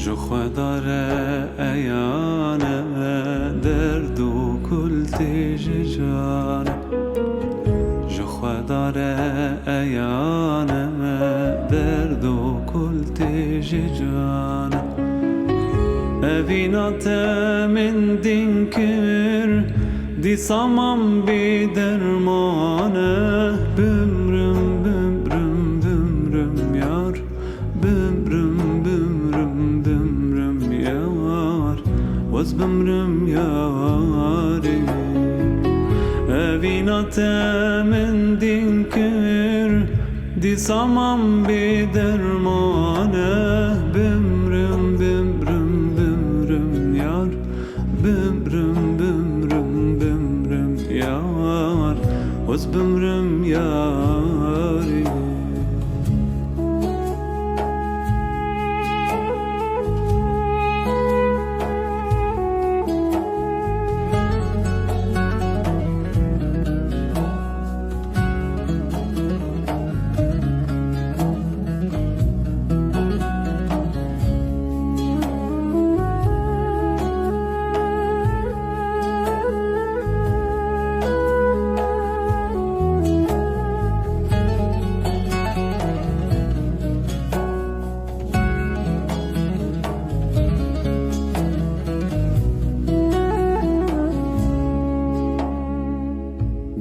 جو داره ایانه درد و کل تیج جانه جو داره ایانه درد و کل تیج جانه اوینات من دین کر دی سامم بی درمانه بمرم بمرم بمرم یار بمرم بمرم بمرم یار وز بمرم یاری اوینات من دین کر دی سامم بی درمانه بمرم بمرم بمرم یار بمرم بمرم بمرم یار وز بمرم یاری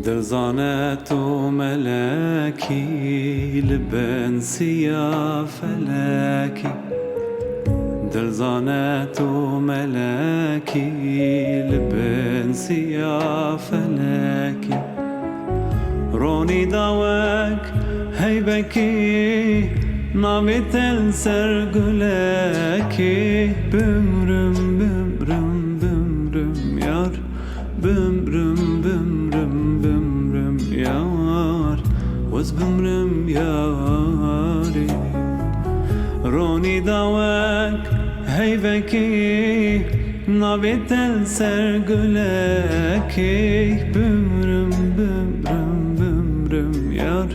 درزانت و ملکی لبن سیا فلکی درزانت و ملکی لبن سیا فلکی رونی داوک هیبکی نامی تل سرگلکی بمرم بمرم بمرم یار بمرم بمرم بمرم یار وز بمرم یاری رونی داوک هیوکی ناوی تل سرگلکی بمرم بمرم بمرم یار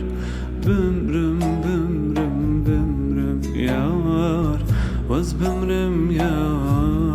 بمرم بمرم بمرم یار وز بمرم یار